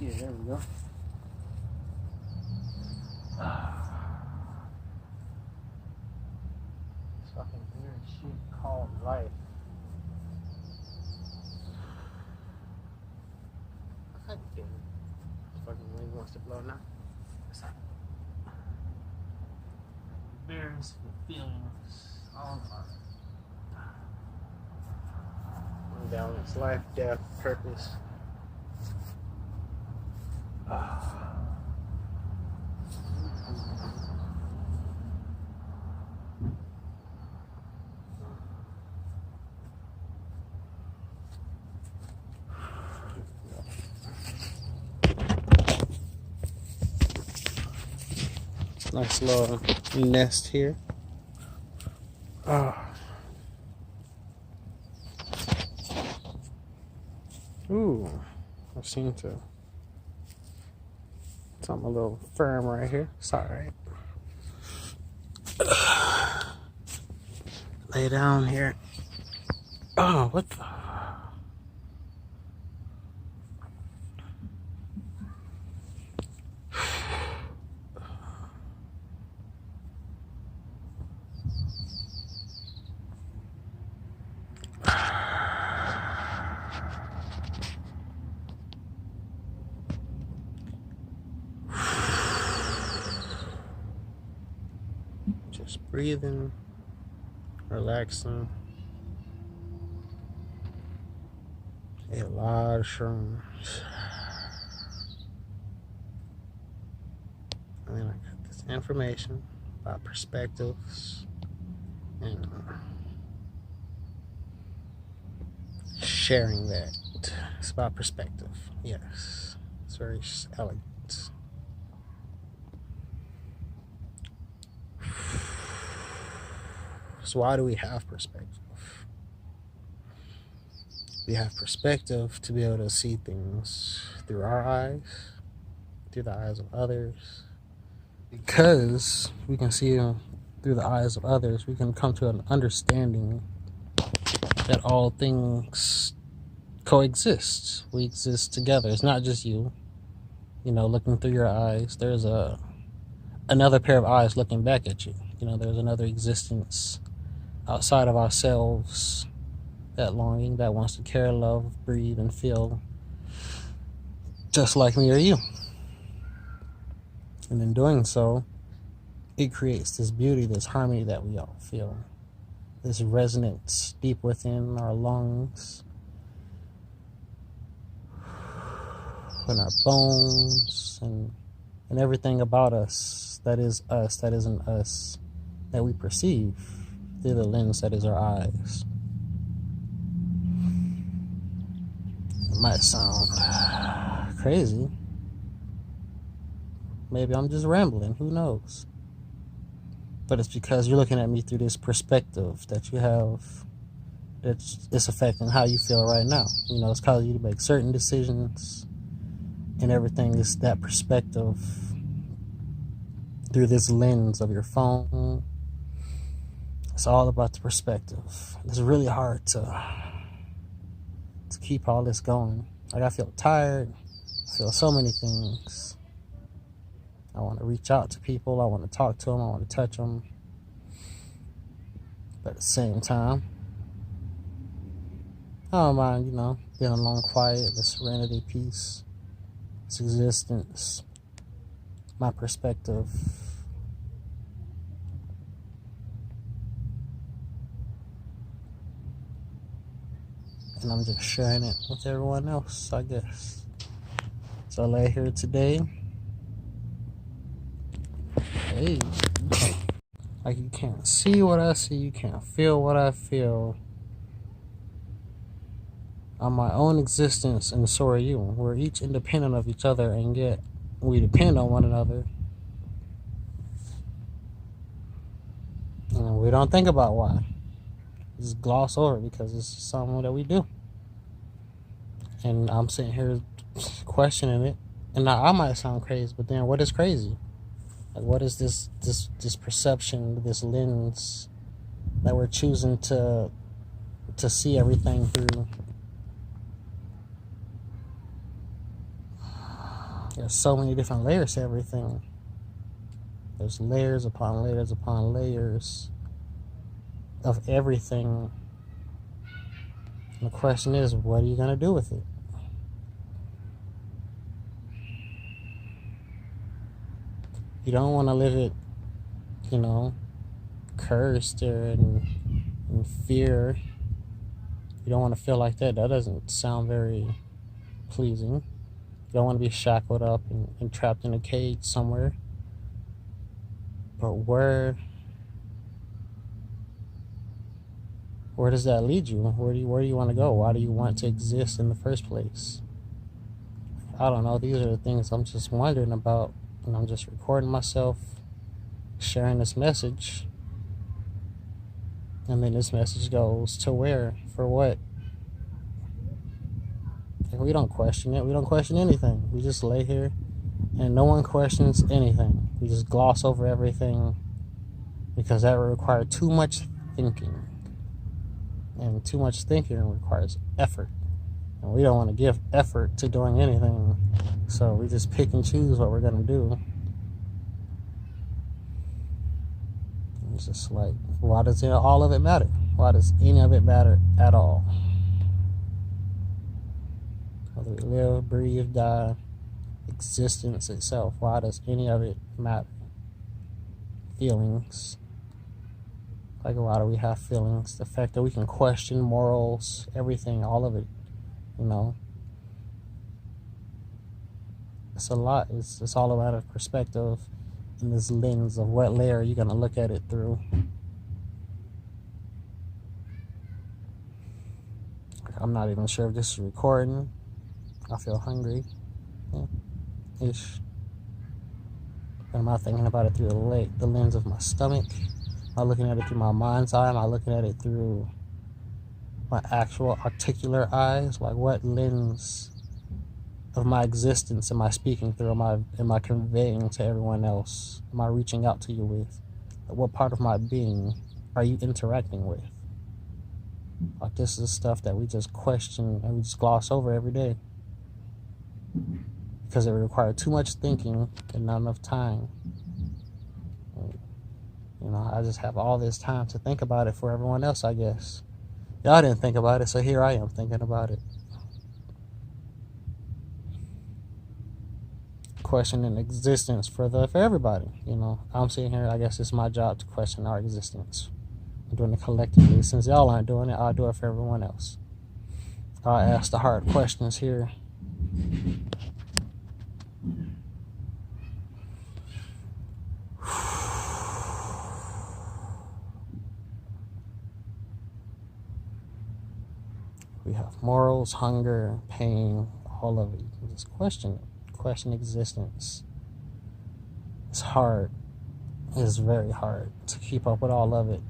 Yeah, there we go. This fucking weird shit called life. God damn it. This fucking wind wants to blow now. Embarrassing feelings all about it. Balance, life, death, purpose. Nice little nest here. Ooh, I seem to. Something a little firm right here. It's alright. Lay down here. Oh, what the? Just breathing, relaxing. A lot of shrooms. And then I got this information about perspectives and sharing that. It's about perspective. Yes, it's very elegant. So why do we have perspective? We have perspective to be able to see things through our eyes, through the eyes of others. Because we can see them through the eyes of others, we can come to an understanding that all things coexist. We exist together. It's not just you, looking through your eyes. There's another pair of eyes looking back at you. There's another existence outside of ourselves, that longing that wants to care, love, breathe, and feel just like me or you. And in doing so, it creates this beauty, this harmony that we all feel, this resonance deep within our lungs, in our bones, and everything about us, that isn't us, that we perceive through the lens that is our eyes. It might sound crazy. Maybe I'm just rambling, who knows? But it's because you're looking at me through this perspective that you have. It's affecting how you feel right now. It's causing you to make certain decisions, and everything is that perspective through this lens of your phone. It's all about the perspective. It's really hard to keep all this going. I feel tired. I feel so many things. I want to reach out to people. I want to talk to them. I want to touch them. But at the same time, I don't mind, being alone, quiet, the serenity, peace, this existence, my perspective. And I'm just sharing it with everyone else, I guess. So I lay here today. Hey, like you can't see what I see, you can't feel what I feel. I'm my own existence, and so are you. We're each independent of each other, and yet we depend on one another. And we don't think about why. Just gloss over it because it's something that we do. And I'm sitting here questioning it. And now I might sound crazy, but then what is crazy? Like, what is this perception, this lens that we're choosing to see everything through? There's so many different layers to everything. There's layers upon layers upon layers of everything. And the question is, what are you going to do with it? You don't want to live it, cursed or in fear. You don't want to feel like that. That doesn't sound very pleasing. You don't want to be shackled up and trapped in a cage somewhere. But where does that lead you? Where do you want to go? Why do you want to exist in the first place? I don't know. These are the things I'm just wondering about. And I'm just recording myself, sharing this message. And then this message goes to where? For what? Like, we don't question it. We don't question anything. We just lay here and no one questions anything. We just gloss over everything because that would require too much thinking. And too much thinking requires effort. And we don't want to give effort to doing anything. So we just pick and choose what we're going to do. It's just like, why does all of it matter? Why does any of it matter at all? Whether we live, breathe, die, existence itself, why does any of it matter? Feelings. Like, why do we have feelings? The fact that we can question morals, everything, all of it, It's a lot. It's all about a perspective in this lens of what layer you're going to look at it through. I'm not even sure if this is recording. I feel hungry. Yeah. Ish. Am I thinking about it through the lens of my stomach? Am I looking at it through my mind's eye? Am I looking at it through my actual articular eyes? Like, what lens of my existence am I speaking through? Am I conveying to everyone else? Am I reaching out to you with? What part of my being are you interacting with? Like, this is stuff that we just question and we just gloss over every day because it requires too much thinking and not enough time. I just have all this time to think about it for everyone else, I guess. Y'all didn't think about it, so here I am thinking about it. Questioning existence for everybody. I'm sitting here, I guess it's my job to question our existence. I'm doing it collectively. Since y'all aren't doing it, I'll do it for everyone else. I'll ask the hard questions here. We have morals, hunger, pain, all of it. You can just question it. Question existence. It's hard. It's very hard to keep up with all of it.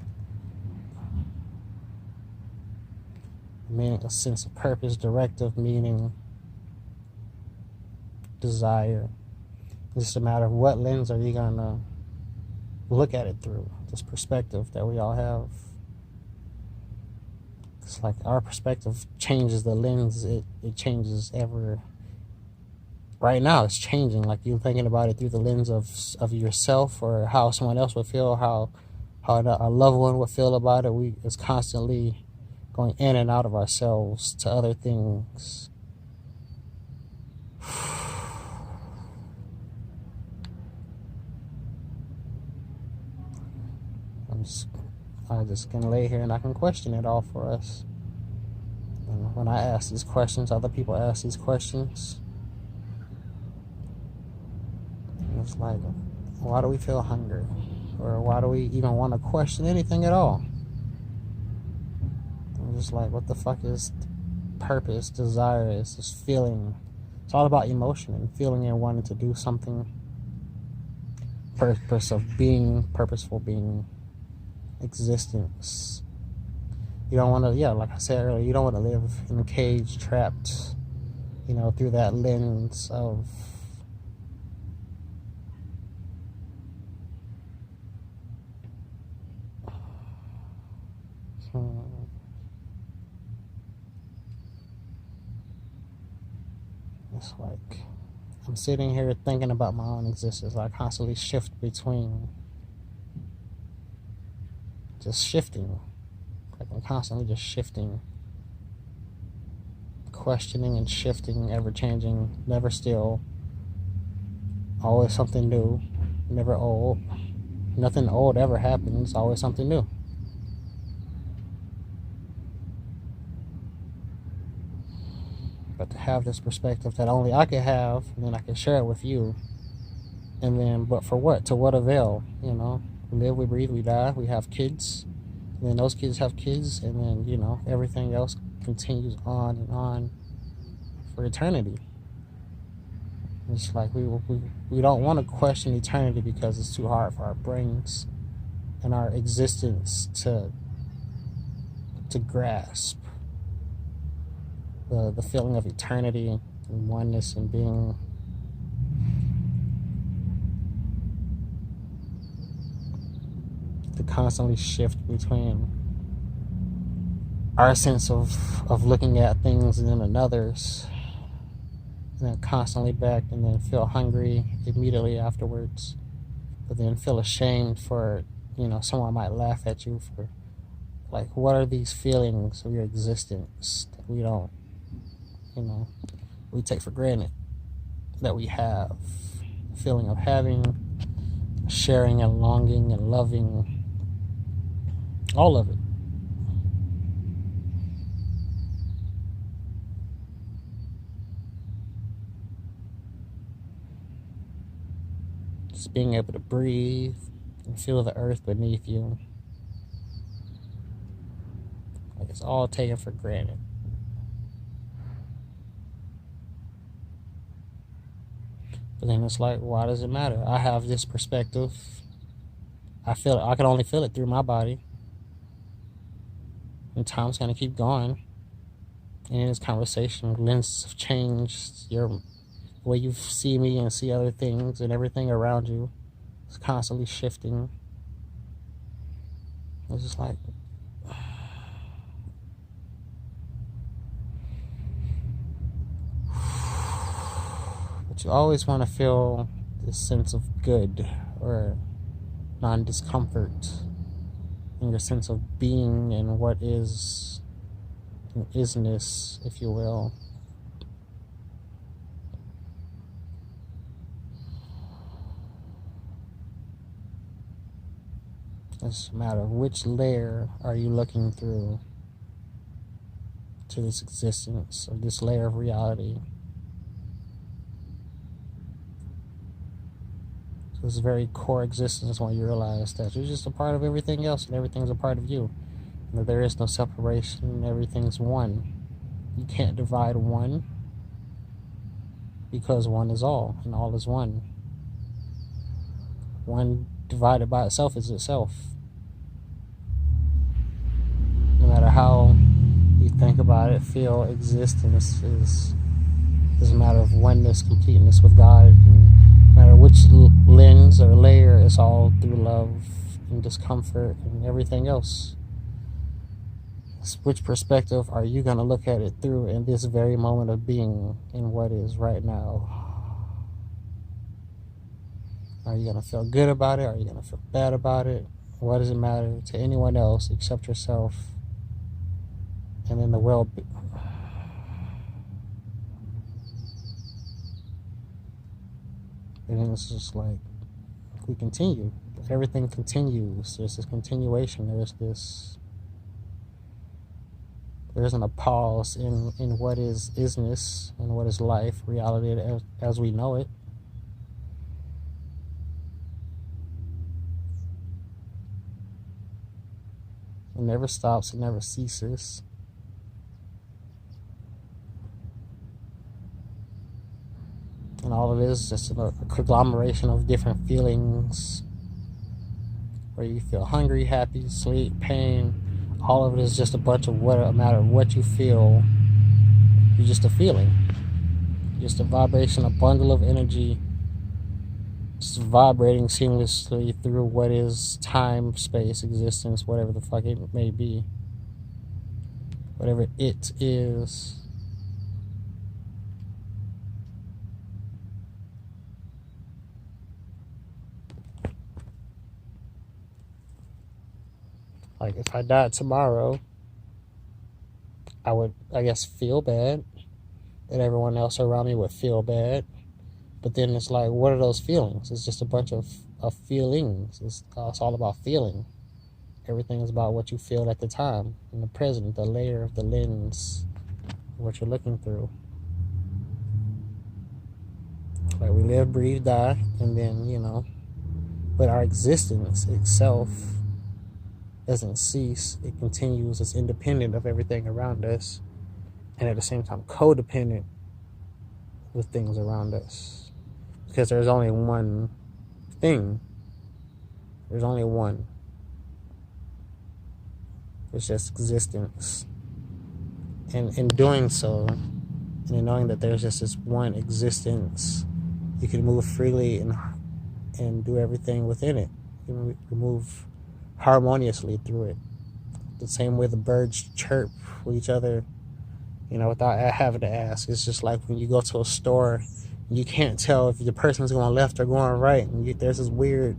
Meaning, a sense of purpose, directive, meaning, desire. It's just a matter of what lens are you gonna look at it through. This perspective that we all have. It's like our perspective changes the lens. It changes ever. Right now, it's changing. Like, you're thinking about it through the lens of yourself or how someone else would feel, how a loved one would feel about it. It's constantly going in and out of ourselves to other things. I just can lay here and I can question it all for us. And when I ask these questions, other people ask these questions. And it's like, why do we feel hunger? Or why do we even want to question anything at all? I'm just like, what the fuck is purpose, desire? Is this feeling? It's all about emotion and feeling and wanting to do something. Purpose of being, purposeful being. Existence. You don't want to, like I said earlier, you don't want to live in a cage, trapped, through that lens of it's like, I'm sitting here thinking about my own existence. I constantly shift between just shifting. Like I'm constantly just shifting, questioning and shifting, ever changing, never still. Always something new, never old. Nothing old ever happens, always something new. But to have this perspective that only I can have, and then I can share it with you. And then, but for what? To what avail? You know, we live, we breathe, we die, we have kids. And then those kids have kids, and then, you know, everything else continues on and on for eternity. It's like we don't want to question eternity because it's too hard for our brains and our existence to grasp the feeling of eternity and oneness and being. To constantly shift between our sense of looking at things and then another's, and then constantly back, and then feel hungry immediately afterwards, but then feel ashamed for, you know, someone might laugh at you for, like, what are these feelings of your existence that we don't, you know, we take for granted that we have? The feeling of having, sharing and longing and loving, all of it. Just being able to breathe and feel the earth beneath you. Like it's all taken for granted. But then it's like, why does it matter? I have this perspective. I can only feel it through my body. And time's gonna keep going. And in this conversation, lenses have changed. The way you see me and see other things and everything around you is constantly shifting. It's just like, but you always want to feel this sense of good or non-discomfort in your sense of being and what is and isness, if you will. It's a matter of which layer are you looking through to this existence, or this layer of reality. So this very core existence, when you realize that you're just a part of everything else and everything's a part of you. And that there is no separation, everything's one. You can't divide one because one is all and all is one. One divided by itself is itself. No matter how you think about it, feel, existence is a matter of oneness, completeness with God. And no matter which lens or layer, it's all through love and discomfort and everything else. Which perspective are you going to look at it through in this very moment of being in what is right now? Are you going to feel good about it? Are you going to feel bad about it? What does it matter to anyone else except yourself? And then the world. And then it's just like, we continue. Everything continues. There's this continuation. There isn't a pause in what is isness and what is life, reality as we know it. It never stops, it never ceases. And all of it is just a conglomeration of different feelings, where you feel hungry, happy, sleep, pain. All of it is just a bunch of what, a matter of what you feel. You're just a feeling. You're just a vibration, a bundle of energy, just vibrating seamlessly through what is time, space, existence, whatever the fuck it may be. Whatever it is. Like if I died tomorrow, I would, I guess, feel bad, and everyone else around me would feel bad. But then it's like, what are those feelings? It's just a bunch of feelings. It's all about feeling. Everything is about what you feel at the time, in the present, the layer of the lens, what you're looking through. Like we live, breathe, die, and then, but our existence itself doesn't cease. It continues. It's independent of everything around us, and at the same time codependent with things around us. Because there's only one thing. There's only one. It's just existence. And in doing so, and in knowing that there's just this one existence, you can move freely and do everything within it. You can move harmoniously through it. The same way the birds chirp with each other, without having to ask. It's just like when you go to a store, you can't tell if the person's going left or going right, and there's this weird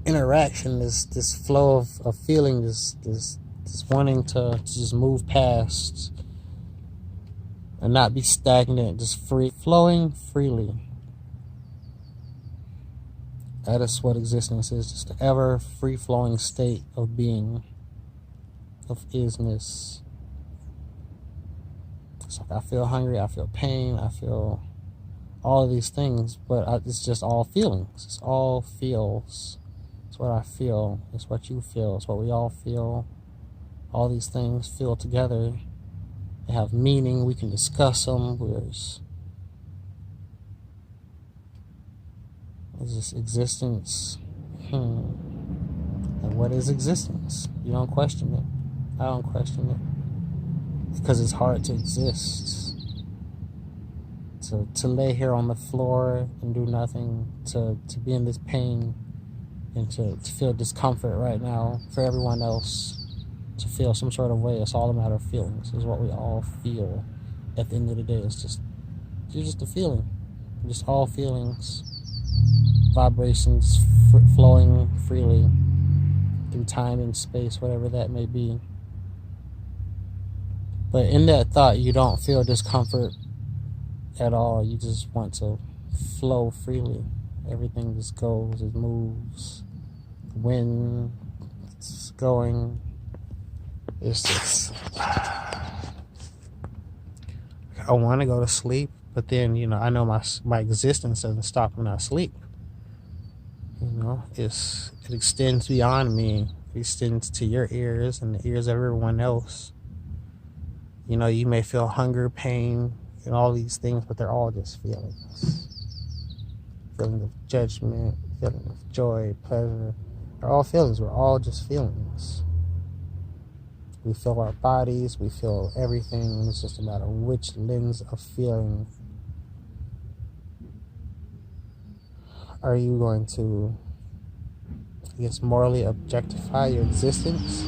interaction, this flow of feeling, this wanting to just move past and not be stagnant, just flowing freely. That is what existence is, just an ever free-flowing state of being, of isness. It's like I feel hungry, I feel pain, I feel all of these things, but it's just all feelings. It's all feels. It's what I feel. It's what you feel. It's what we all feel. All these things feel together. They have meaning. We can discuss them. It's just existence. And what is existence? You don't question it. I don't question it. Because it's hard to exist. To lay here on the floor and do nothing. To be in this pain. And to feel discomfort right now. For everyone else to feel some sort of way. It's all a matter of feelings. It's what we all feel. At the end of the day, it's just a feeling. Just all feelings. Vibrations flowing freely through time and space, whatever that may be. But in that thought, you don't feel discomfort at all. You just want to flow freely. Everything just goes, it moves. The wind, it's going. It's just, I want to go to sleep, but then, I know my existence doesn't stop when I sleep. It extends beyond me. It extends to your ears and the ears of everyone else. You may feel hunger, pain, and all these things, but they're all just feelings. Feeling of judgment, feeling of joy, pleasure. They're all feelings. We're all just feelings. We feel our bodies. We feel everything. It's just a matter of which lens of feeling are you going to, morally objectify your existence?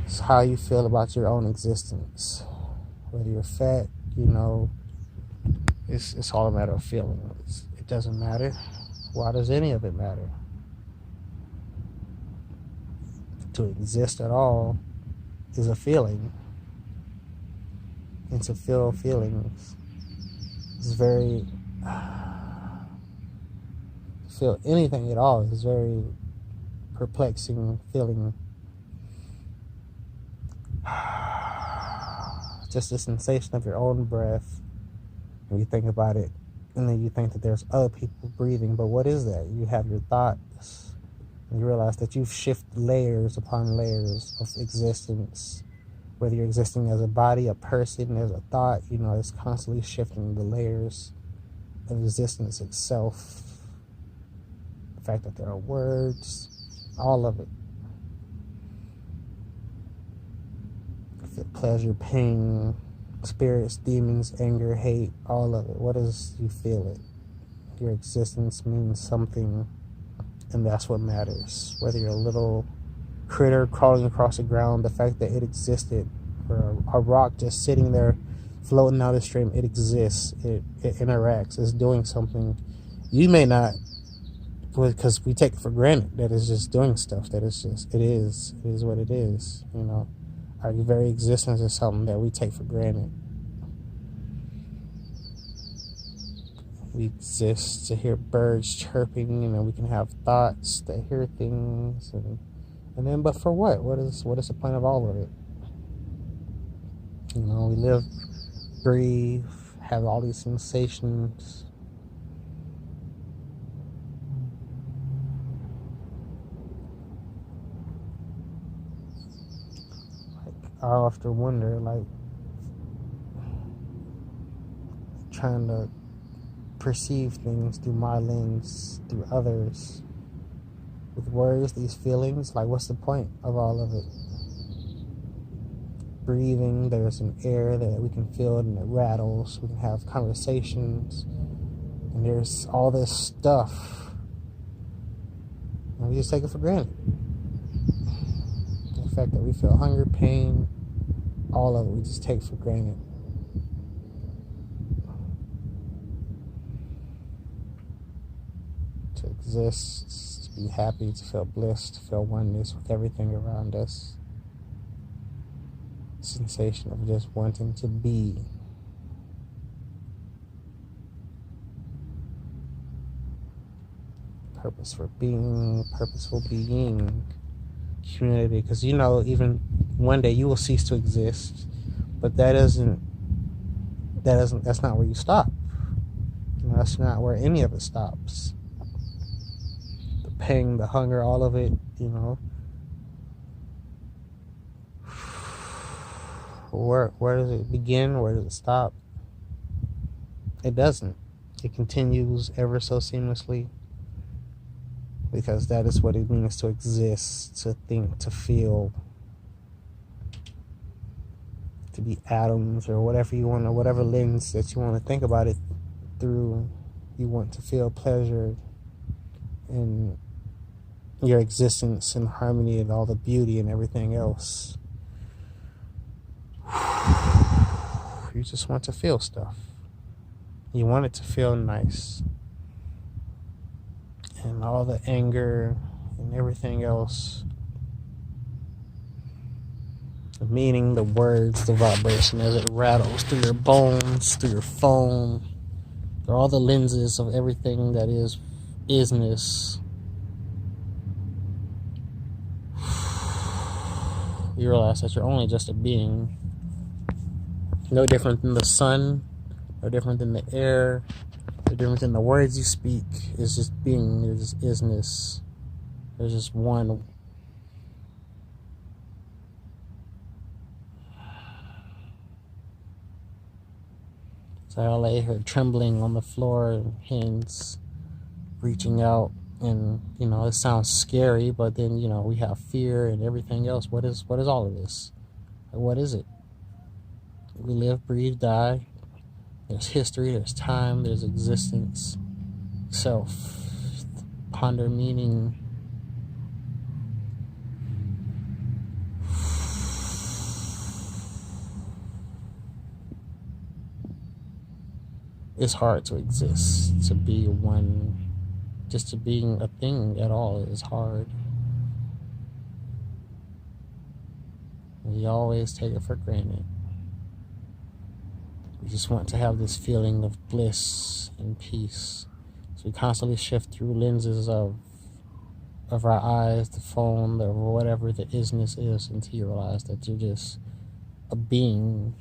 It's how you feel about your own existence. Whether you're fat, it's all a matter of feeling. It doesn't matter. Why does any of it matter? To exist at all is a feeling. And to feel feelings is very... feel anything at all is very perplexing feeling. Just the sensation of your own breath when you think about it, and then you think that there's other people breathing, but what is that? You have your thoughts, and you realize that you've shifted layers upon layers of existence. Whether you're existing as a body, a person, as a thought, it's constantly shifting the layers of existence itself. The fact that there are words, all of it. Pleasure, pain, spirits, demons, anger, hate, all of it. What is you feel it? Your existence means something, and that's what matters. Whether you're a little critter crawling across the ground, the fact that it existed, or a rock just sitting there floating down the stream, it exists, it interacts, it's doing something. You may not because we take it for granted that it's just doing stuff, that it is what it is, you know. Our very existence is something that we take for granted. We exist to hear birds chirping, and then we can have thoughts that hear things, and then, but for what? What is the point of all of it? You know, we live, breathe, have all these sensations. I often wonder, like, trying to perceive things through my lens, through others, with words, these feelings, like, what's the point of all of it? Breathing, there's an air that we can feel and it rattles, we can have conversations, and there's all this stuff, and we just take it for granted. The fact that we feel hunger, pain, all of it, we just take for granted. To exist, to be happy, to feel bliss, to feel oneness with everything around us. The sensation of just wanting to be. Purpose for being, purposeful being. Community, because you know, even one day you will cease to exist, but that's not where you stop. You know, that's not where any of it stops. The pain, the hunger, all of it, you know. Where does it begin? Where does it stop? It doesn't. It continues ever so seamlessly, because that is what it means to exist, to think, to feel, to be atoms, or whatever you want, or whatever lens that you want to think about it through. You want to feel pleasure in your existence and harmony and all the beauty and everything else. You just want to feel stuff. You want it to feel nice. And all the anger and everything else, the meaning, the words, the vibration as it rattles through your bones, through your phone, through all the lenses of everything that is isness. You realize that you're only just a being. No different than the sun, no different than the air, no different than the words you speak. It's just being, there's just isness. There's just one. So I lay here trembling on the floor, hands reaching out, and you know, it sounds scary, but then, you know, we have fear and everything else. What is all of this? What is it? We live, breathe, die. There's history, there's time, there's existence, self, ponder meaning. It's hard to exist, to be one, just to being a thing at all is hard. We always take it for granted. We just want to have this feeling of bliss and peace. So we constantly shift through lenses of our eyes, the phone, the whatever the isness is, until you realize that you're just a being.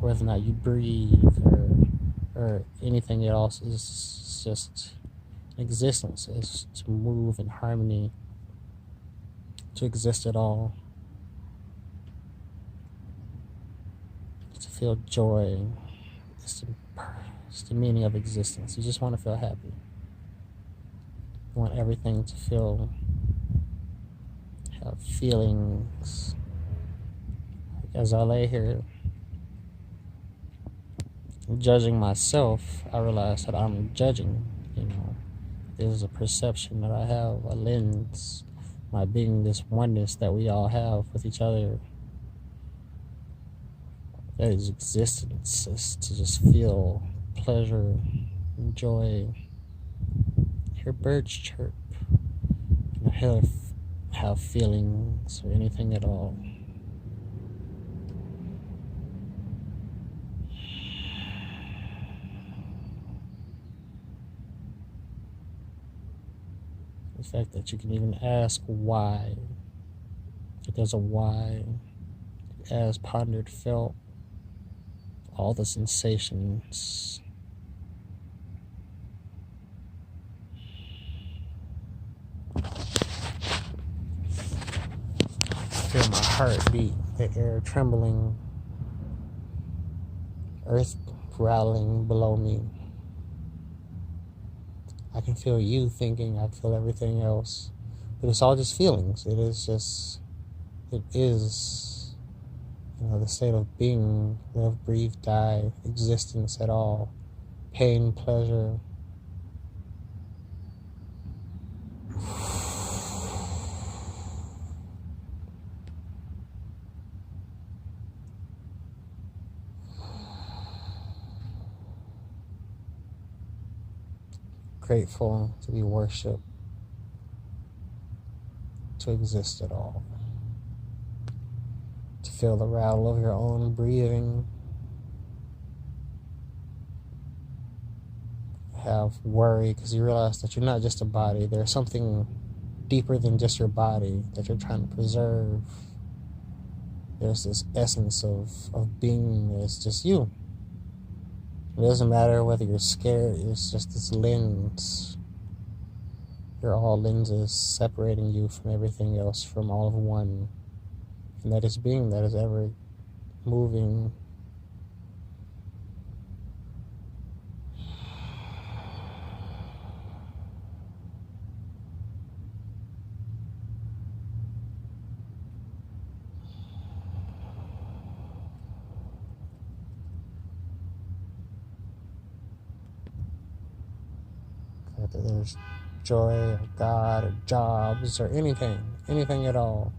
Whether or not you breathe or anything else, is just existence. It's to move in harmony, to exist at all, to feel joy. It's the meaning of existence. You just want to feel happy. You want everything to have feelings. As I lay here judging myself, I realize that I'm judging, you know. There's a perception that I have, a lens, my being, this oneness that we all have with each other. That is existence, is to just feel pleasure, joy, hear birds chirp, and have feelings or anything at all. The fact that you can even ask why, if there's a why, as pondered, felt, all the sensations. Feel my heartbeat, the air trembling, earth rattling below me. I can feel you thinking, I feel everything else. But it's all just feelings. It is, the state of being, live, breathe, die, existence at all. Pain, pleasure. Grateful to be worshipped, to exist at all. To feel the rattle of your own breathing. Have worry because you realize that you're not just a body. There's something deeper than just your body that you're trying to preserve. There's this essence of being. It's just you. It doesn't matter whether you're scared. It's just this lens. You're all lenses separating you from everything else, from all of one. And that is being, that is ever moving. Whether there's joy or God or jobs or anything at all.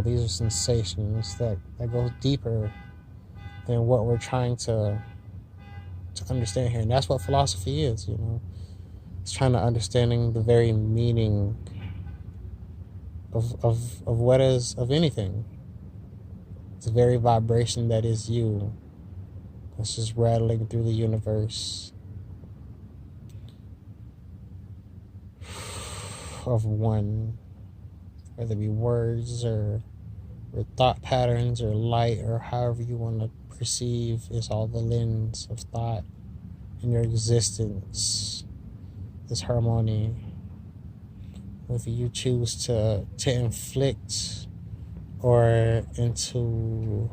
These are sensations that go deeper than what we're trying to understand here. And that's what philosophy is, It's trying to understanding the very meaning of what is, of anything. It's the very vibration that is you. It's just rattling through the universe of one, whether it be words or thought patterns or light or however you want to perceive, is all the lens of thought in your existence. This harmony, whether you choose to inflict or into,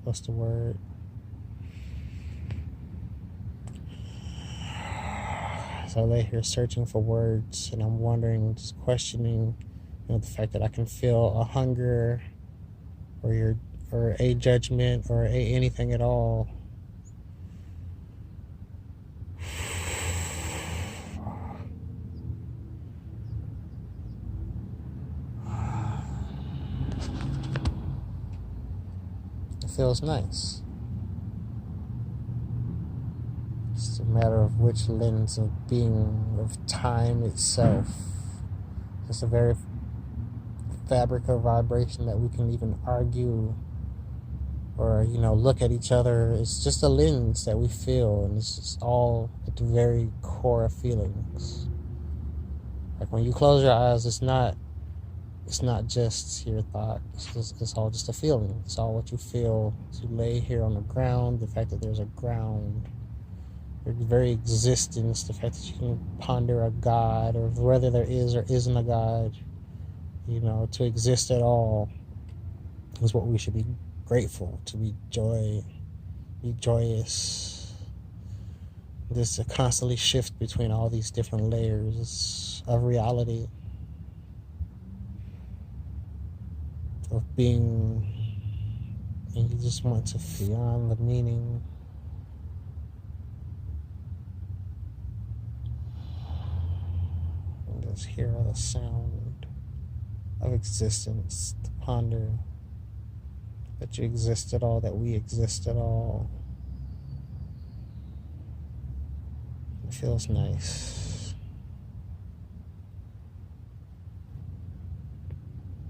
what's the word? So I lay here searching for words, and I'm wondering, just questioning, the fact that I can feel a hunger or a judgment or anything at all. It feels nice. It's a matter of which lens of being, of time itself. It's a very fabric of vibration that we can even argue or, look at each other. It's just a lens that we feel, and it's just all at the very core of feelings. Like when you close your eyes, it's not just your thought. It's all just a feeling. It's all what you feel as you lay here on the ground. The fact that there's a ground, your very existence, the fact that you can ponder a God, or whether there is or isn't a God, to exist at all is what we should be grateful, to be joyous. This constantly shift between all these different layers of reality, of being, and you just want to feel on the meaning. And just hear the sound of existence, to ponder that you exist at all, that we exist at all. It feels nice.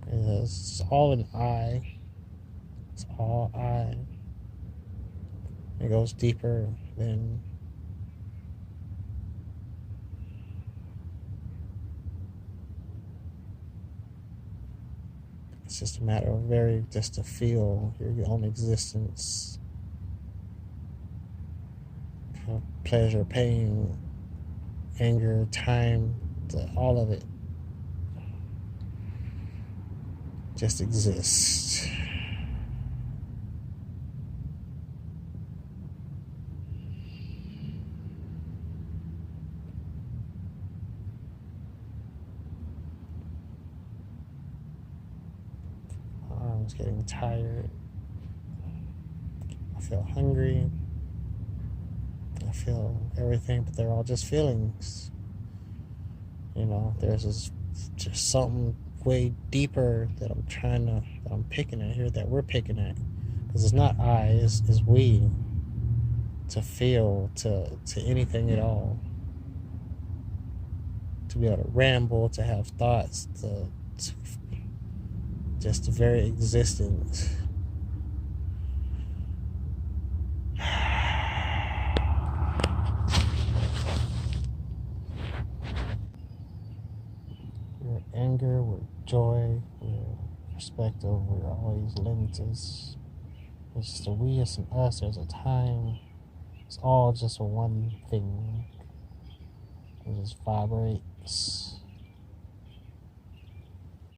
It's all an I. It's all I. It goes deeper than it's just a matter of just to feel your own existence. Pleasure, pain, anger, time, all of it just exists. My arm's getting tired. I feel hungry. I feel everything, but they're all just feelings. You know, there's just something way deeper that I'm picking at here, that we're picking at. Because it's not I, it's we. To feel, to anything at all. To be able to ramble, to have thoughts, to just the very existence. We're anger, we're joy, we're perspective, we're always lenses. It's just a we, it's an us, there's a time. It's all just one thing. It just vibrates.